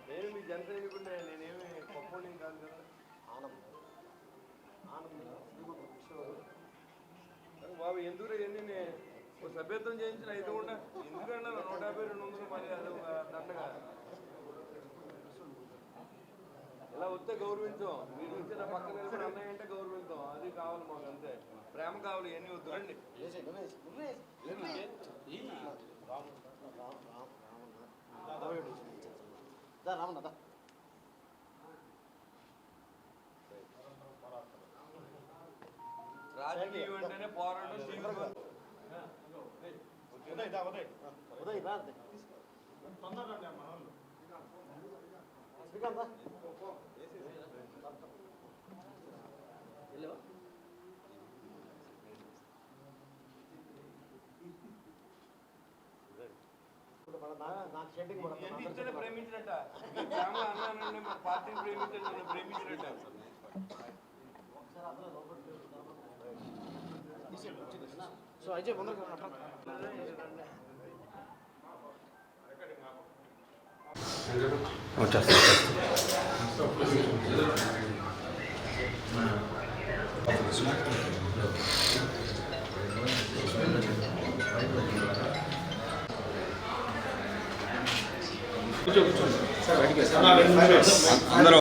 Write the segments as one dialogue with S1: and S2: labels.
S1: నేను మీ జనసైనికుడినే, నేనేమి పప్పోని కాదు కదా. బాబు ఎందుకు ఎన్ని సభ్యత్వం చేయించిన అయితే కూడా ఎందుకన్నా 150, 200 మరి అది ఒక దండగా ఇలా వస్తే గౌరవించాం. మీరు ఇచ్చిన పక్కన వెళ్ళి అన్నయ్య అంటే గౌరవించాం. అది కావాలి మాకు, అంతే. ప్రేమ కావాలి, ఎన్ని వద్దు. రండి. రాజకీయం అంటేనే పోరాటం. ప్రేమించినట్ట అన్నానండి, మన పార్టీని ప్రేమించండి, ప్రేమించినట్ట.
S2: సో అజయ్
S3: అందరూ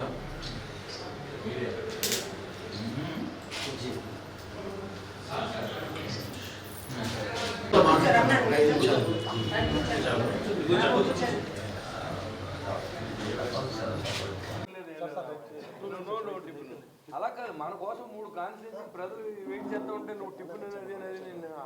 S1: అలా కాదు, మన కోసం 3 కాన్స్టిట్యూన్సీ ప్రజలు వెయిట్ చేస్తూ ఉంటే నువ్వు టిఫిన్ అనేది నేను ఏం తిన్నా.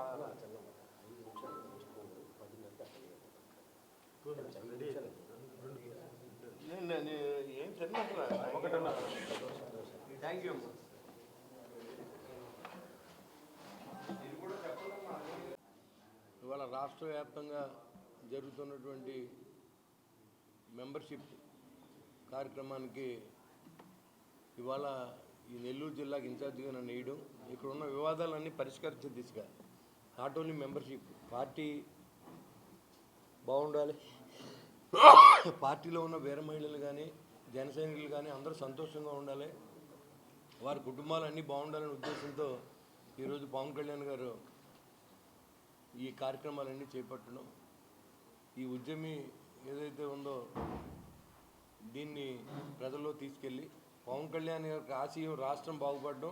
S1: థ్యాంక్ యూ అమ్మా. ఇవాళ రాష్ట్ర వ్యాప్తంగా జరుగుతున్నటువంటి మెంబర్షిప్ కార్యక్రమానికి ఇవాళ ఈ నెల్లూరు జిల్లాకి ఇన్ఛార్జిగా నన్ను వేయడం, ఇక్కడ ఉన్న వివాదాలన్నీ పరిష్కరించే దిశగా, నాట్ ఓన్లీ మెంబర్షిప్, పార్టీ బాగుండాలి, పార్టీలో ఉన్న వీర మహిళలు కానీ జన సైనికులు కానీ అందరూ సంతోషంగా ఉండాలి, వారి కుటుంబాలన్నీ బాగుండాలనే ఉద్దేశంతో ఈరోజు పవన్ కళ్యాణ్ గారు ఈ కార్యక్రమాలన్నీ చేపట్టడం, ఈ ఉద్యమి ఏదైతే ఉందో దీన్ని ప్రజల్లో తీసుకెళ్ళి పవన్ కళ్యాణ్ గారికి ఆశయం రాష్ట్రం బాగుపడడం,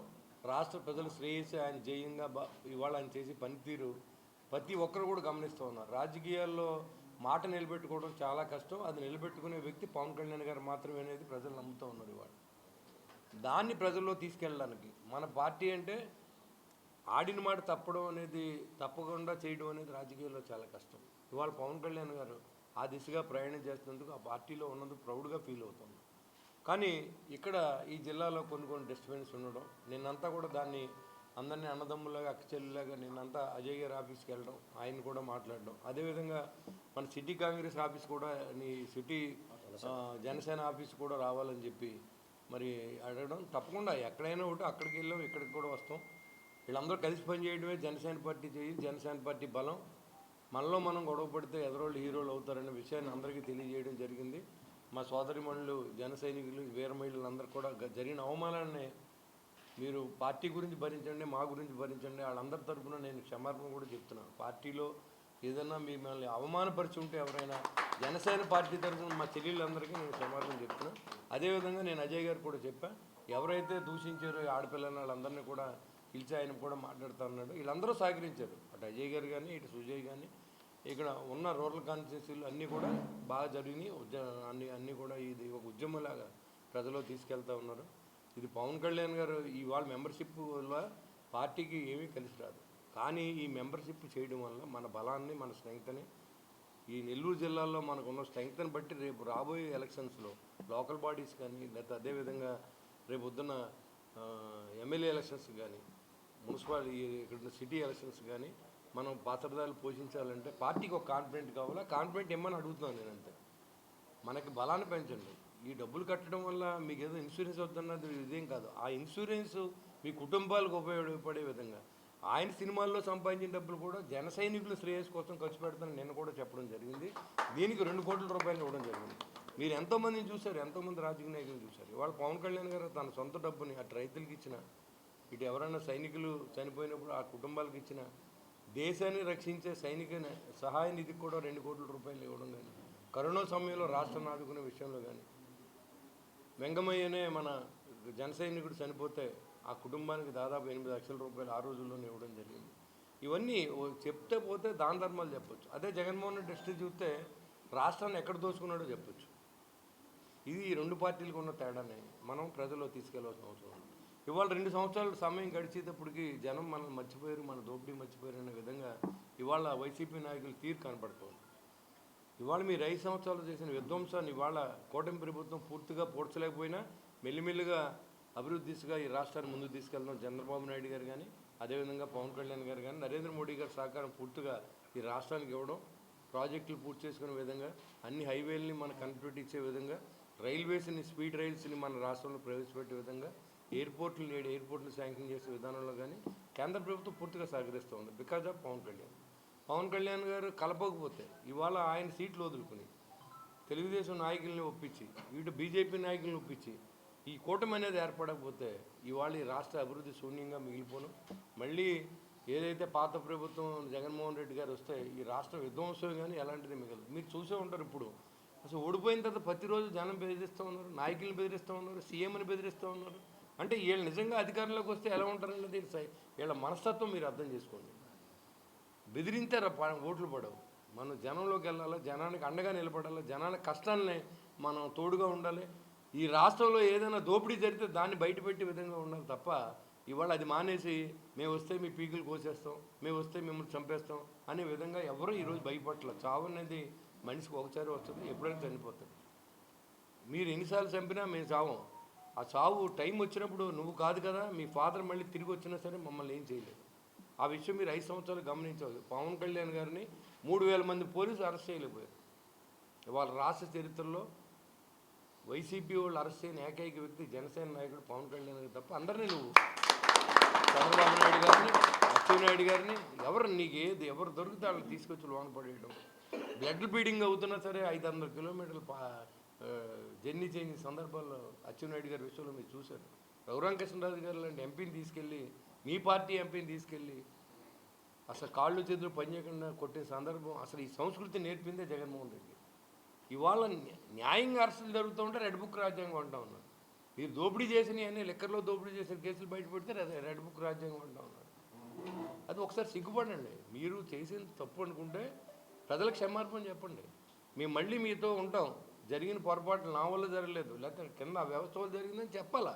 S1: రాష్ట్ర ప్రజల శ్రేయస్సు ఆయన జయంగా ఇవాళ ఆయన చేసే పనితీరు ప్రతి ఒక్కరు కూడా గమనిస్తూ ఉన్నారు. రాజకీయాల్లో మాట నిలబెట్టుకోవడం చాలా కష్టం, అది నిలబెట్టుకునే వ్యక్తి పవన్ కళ్యాణ్ గారు మాత్రమే అనేది ప్రజలు నమ్ముతూ ఉన్నారు. ఇవాళ దాన్ని ప్రజల్లో తీసుకెళ్ళడానికి మన పార్టీ అంటే ఆడిన మాట తప్పడం అనేది, తప్పకుండా చేయడం అనేది రాజకీయాల్లో చాలా కష్టం. ఇవాళ పవన్ కళ్యాణ్ గారు ఆ దిశగా ప్రయాణం చేస్తున్నందుకు ఆ పార్టీలో ఉన్నందుకు ప్రౌడ్గా ఫీల్ అవుతుంది. కానీ ఇక్కడ ఈ జిల్లాలో కొన్ని డిస్టర్బెన్స్ ఉండడం, నిన్నంతా కూడా దాన్ని అందరినీ అన్నదమ్ములాగా అక్కచెల్లిలాగా నిన్నంతా అజయ్ గారి ఆఫీస్కి వెళ్ళడం, ఆయన కూడా మాట్లాడడం, అదేవిధంగా మన సిటీ కాంగ్రెస్ ఆఫీస్ కూడా నీ సిటీ జనసేన ఆఫీస్ కూడా రావాలని చెప్పి మరి అడగడం, తప్పకుండా ఎక్కడైనా ఒకటి అక్కడికి వెళ్ళాం, ఇక్కడికి కూడా వస్తాం. వీళ్ళందరూ కలిసి పనిచేయడమే జనసేన పార్టీ చేయి, జనసేన పార్టీ బలం. మనలో మనం గొడవ పడితే ఎదరోళ్ళు హీరోలు అవుతారనే విషయాన్ని అందరికీ తెలియజేయడం జరిగింది. మా సోదరిమణులు జన సైనికులు వీర మహిళలందరూ కూడా జరిగిన అవమానాన్ని మీరు పార్టీ గురించి భరించండి, మా గురించి భరించండి, వాళ్ళందరి తరఫున నేను క్షమాపణ కూడా చెప్తున్నాను. పార్టీలో ఏదన్నా మిమ్మల్ని అవమానపరిచి ఉంటే ఎవరైనా జనసేన పార్టీ తరఫున మా చెల్లెళ్ళందరికీ నేను క్షమాపణ చెప్తున్నాను. అదేవిధంగా నేను అజయ్ గారు కూడా చెప్పాను, ఎవరైతే దూషించారో ఆడపిల్లల వాళ్ళందరినీ కూడా పిలిచి ఆయన కూడా మాట్లాడుతూ ఉన్నాడు. వీళ్ళందరూ సహకరించారు, అటు అజయ్ గారు కానీ ఇటు సుజయ్ కానీ. ఇక్కడ ఉన్న రూరల్ కాన్స్టిట్యున్సీలు అన్నీ కూడా బాగా జరిగినాయి. అన్నీ కూడా ఇది ఒక ఉద్యమంలాగా ప్రజలు తీసుకెళ్తూ ఉన్నారు. ఇది పవన్ కళ్యాణ్ గారు ఇవాళ మెంబర్షిప్ వల్ల పార్టీకి ఏమీ కలిసి రాదు, కానీ ఈ మెంబర్షిప్ చేయడం వల్ల మన బలాన్ని, మన స్ట్రెంగ్త్ని, ఈ నెల్లూరు జిల్లాలో మనకున్న స్ట్రెంగ్త్ని బట్టి రేపు రాబోయే ఎలక్షన్స్లో లోకల్ బాడీస్ కానీ, లేకపోతే అదేవిధంగా రేపు పొద్దున్న ఎమ్మెల్యే ఎలక్షన్స్ కానీ, మున్సిపాలిటీ ఇక్కడ సిటీ ఎలక్షన్స్ కానీ మనం పాత్రదారులు పోషించాలంటే పార్టీకి ఒక కాన్ఫిడెంట్ కావాలా. కాన్ఫిడెంట్ ఇమ్మని అడుగుతున్నాను నేను అంతే. మనకి బలాన్ని పెంచండి. ఈ డబ్బులు కట్టడం వల్ల మీకు ఏదో ఇన్సూరెన్స్ వద్దన్నది ఇదేం కాదు. ఆ ఇన్సూరెన్స్ మీ కుటుంబాలకు ఉపయోగపడే విధంగా ఆయన సినిమాల్లో సంపాదించిన డబ్బులు కూడా జన సైనికుల శ్రేయస్ కోసం ఖర్చు పెడతానని నేను కూడా చెప్పడం జరిగింది. దీనికి 2 కోట్ల రూపాయలు ఇవ్వడం జరిగింది. మీరు ఎంతోమందిని చూశారు, ఎంతోమంది రాజకీయ నాయకులు చూశారు. ఇవాళ పవన్ కళ్యాణ్ గారు తన సొంత డబ్బుని అటు రైతులకు ఇచ్చిన, ఇటు ఎవరైనా సైనికులు చనిపోయినప్పుడు ఆ కుటుంబాలకు ఇచ్చిన, దేశాన్ని రక్షించే సైనిక సహాయ నిధికి కూడా 2 కోట్ల రూపాయలు ఇవ్వడం కానీ, కరోనా సమయంలో రాష్ట్రాన్ని ఆదుకునే విషయంలో కానీ, వెంగమయ్యనే మన జన సైనికుడు చనిపోతే ఆ కుటుంబానికి దాదాపు 8 లక్షల రూపాయలు ఆ రోజుల్లోనే ఇవ్వడం జరిగింది. ఇవన్నీ చెప్తే పోతే దాన ధర్మాలు చెప్పొచ్చు. అదే జగన్మోహన్ రెడ్డి హిస్టరీ చూస్తే రాష్ట్రాన్ని ఎక్కడ దోచుకున్నాడో చెప్పొచ్చు. ఇది ఈ 2 పార్టీలకు ఉన్న తేడానే మనం ప్రజల్లో తీసుకెళ్లాల్సిన అవసరం ఉంది. ఇవాళ 2 సంవత్సరాల సమయం గడిచేటప్పటికి జనం మనల్ని మర్చిపోయారు, మన దోపిడీ మర్చిపోయారు అనే విధంగా ఇవాళ వైసీపీ నాయకులు తీరు కనపడుతుంది. ఇవాళ మీరు 5 సంవత్సరాలు చేసిన విధ్వంసాన్ని ఇవాళ కూటమి ప్రభుత్వం పూర్తిగా పూడ్చలేకపోయినా మెల్లిమెల్లిగా అభివృద్ధి దిశగా ఈ రాష్ట్రాన్ని ముందుకు తీసుకెళ్తాం. చంద్రబాబు నాయుడు గారు కానీ, అదేవిధంగా పవన్ కళ్యాణ్ గారు కానీ, నరేంద్ర మోడీ గారి సహకారం పూర్తిగా ఈ రాష్ట్రానికి ఇవ్వడం, ప్రాజెక్టులు పూర్తి చేసుకునే విధంగా, అన్ని హైవేలని మన కనెక్టివిటీ ఇచ్చే విధంగా, రైల్వేస్ని, స్పీడ్ రైల్స్ని మన రాష్ట్రంలో ప్రవేశపెట్టే విధంగా, ఎయిర్పోర్ట్లు శాంక్షన్ చేసే విధానంలో కానీ కేంద్ర ప్రభుత్వం పూర్తిగా సహకరిస్తూ ఉంది. బికాజ్ ఆఫ్ పవన్ కళ్యాణ్ గారు కలపకపోతే ఇవాళ ఆయన సీట్లు వదులుకుని తెలుగుదేశం నాయకుల్ని ఒప్పించి, ఇటు బీజేపీ నాయకుల్ని ఒప్పించి ఈ కూటమి అనేది ఏర్పడకపోతే ఇవాళ ఈ రాష్ట్ర అభివృద్ధి శూన్యంగా మిగిలిపోను. మళ్ళీ ఏదైతే పాత ప్రభుత్వం జగన్మోహన్ రెడ్డి గారు వస్తే ఈ రాష్ట్ర విధ్వంసం కానీ ఎలాంటిది మిగలదు. మీరు చూసే ఉంటారు. ఇప్పుడు అసలు ఓడిపోయిన తర్వాత ప్రతిరోజు జనం బెదిరిస్తూ ఉన్నారు, నాయకులను బెదిరిస్తూ ఉన్నారు, సీఎంని బెదిరిస్తూ ఉన్నారు. అంటే వీళ్ళు నిజంగా అధికారంలోకి వస్తే ఎలా ఉంటారన్నది వీళ్ళ మనస్తత్వం మీరు అర్థం చేసుకోండి. బెదిరింతే ఓట్లు పడవు. మనం జనంలోకి వెళ్ళాలి, జనానికి అండగా నిలబడాలి, జనానికి కష్టాలని మనం తోడుగా ఉండాలి. ఈ రాష్ట్రంలో ఏదైనా దోపిడీ జరిగితే దాన్ని బయటపెట్టే విధంగా ఉండాలి తప్ప ఇవాళ అది మానేసి మేము వస్తే మీ పీకులు కోసేస్తాం, మేము వస్తే మిమ్మల్ని చంపేస్తాం అనే విధంగా ఎవరు ఈరోజు భయపడలే. చావు అనేది మనిషికి ఒకసారి వస్తుంది, ఎప్పుడైనా చనిపోతుంది. మీరు ఎన్నిసార్లు చంపినా మేము చావం. ఆ చావు టైం వచ్చినప్పుడు నువ్వు కాదు కదా, మీ ఫాదర్ మళ్ళీ తిరిగి వచ్చినా సరే మమ్మల్ని ఏం చేయలేదు. ఆ విషయం మీరు 5 సంవత్సరాలు గమనించవచ్చు. పవన్ కళ్యాణ్ గారిని 3000 మంది పోలీసులు అరెస్ట్ చేయలేకపోయారు. ఇవాళ రాష్ట్ర చరిత్రలో వైసీపీ వాళ్ళు అరెస్ట్ చేయని ఏకైక వ్యక్తి జనసేన నాయకుడు పవన్ కళ్యాణ్ గారు తప్ప అందరినీ నువ్వు చంద్రబాబు నాయుడు గారిని, అచ్చెన్నాయుడు గారిని ఎవరు దొరికితే వాళ్ళు తీసుకొచ్చి లోన పడేయడం, బ్లడ్ బీడింగ్ అవుతున్నా సరే 500 కిలోమీటర్లు జర్నీ చేయని సందర్భాల్లో అచ్చెన్నాయుడు గారి విషయంలో మీరు చూశారు. రఘురామకృష్ణరాజు గారు లాంటి ఎంపీని తీసుకెళ్ళి, మీ పార్టీ ఎంపీని తీసుకెళ్ళి అసలు కాళ్ళు చేతులు పనిచేయకుండా కొట్టే సందర్భం. అసలు ఈ సంస్కృతి నేర్పిందే జగన్మోహన్ రెడ్డి. ఇవాళ న్యాయంగా అరెస్టులు జరుగుతూ ఉంటే రెడ్ బుక్ రాజ్యాంగం అంటూ ఉన్నారు. మీరు దోపిడీ చేసినవి అన్నీ లెక్కర్లో దోపిడీ చేసిన కేసులు బయటపెడితే రెడ్ బుక్ రాజ్యాంగం అంటూ ఉన్నారు. అది ఒకసారి సిగ్గుపడండి. మీరు చేసిన తప్పు అనుకుంటే ప్రజలకు క్షమార్పణ చెప్పండి. మేము మళ్ళీ మీతో ఉంటాం. జరిగిన పొరపాట్లు నా వల్ల జరగలేదు, లేకపోతే కింద వ్యవస్థ వల్ల జరిగిందని చెప్పాలా.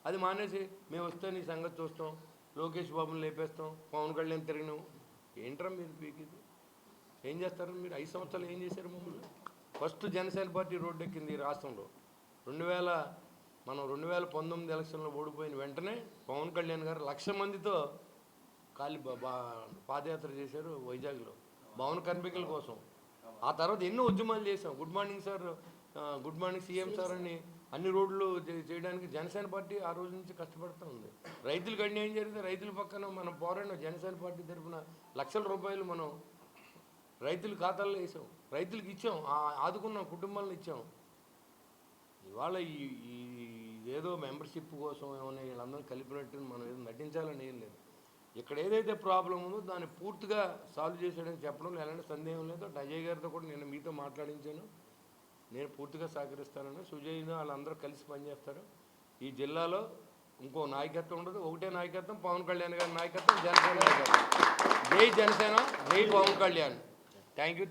S1: అది మానేసి మేము వస్తే నీ సంగతి చూస్తాం, లోకేష్ బాబుని లేపేస్తాం, పవన్ కళ్యాణ్ తిరిగినాం. ఏంట్రా మీరు పీకిది? ఏం చేస్తారు మీరు? 5 సంవత్సరాలు ఏం చేశారు మమ్మల్ని? ఫస్ట్ జనసేన పార్టీ రోడ్డు ఎక్కింది ఈ రాష్ట్రంలో 2019 ఎలక్షన్లో ఓడిపోయిన వెంటనే పవన్ కళ్యాణ్ గారు 1,00,000 మందితో పాదయాత్ర చేశారు వైజాగ్లో భవన కార్మికుల కోసం. ఆ తర్వాత ఎన్నో ఉద్యమాలు చేశాం. Good morning sir, good morning CM sir అని అన్ని రోడ్లు చేయడానికి జనసేన పార్టీ ఆ రోజు నుంచి కష్టపడుతూ ఉంది. రైతులకు అన్యాయం జరిగితే రైతుల పక్కన మనం పోరాడిన జనసేన పార్టీ తరఫున లక్షల రూపాయలు మనం రైతుల ఖాతాల్లో వేసాం, రైతులకు ఇచ్చాం, ఆదుకున్న కుటుంబాలను ఇచ్చాం. ఇవాళ ఏదో మెంబర్షిప్ కోసం ఏమైనా వీళ్ళందరూ కలిపినట్టు మనం ఏదో నటించాలని ఏం లేదు. ఇక్కడ ఏదైతే ప్రాబ్లం ఉందో దాన్ని పూర్తిగా సాల్వ్ చేసాడని చెప్పడం ఎలాంటి సందేహం లేదు. అజయ్ గారితో కూడా నేను మీతో మాట్లాడించాను. నేను పూర్తిగా సహకరిస్తానని, సుజయ్ను వాళ్ళందరూ కలిసి పనిచేస్తారు. ఈ జిల్లాలో ఇంకో నాయకత్వం ఉండదు, ఒకటే నాయకత్వం, పవన్ కళ్యాణ్ గారి నాయకత్వం, జనసేన నాయకత్వం. జై జనసేన, జై పవన్ కళ్యాణ్. Thank you.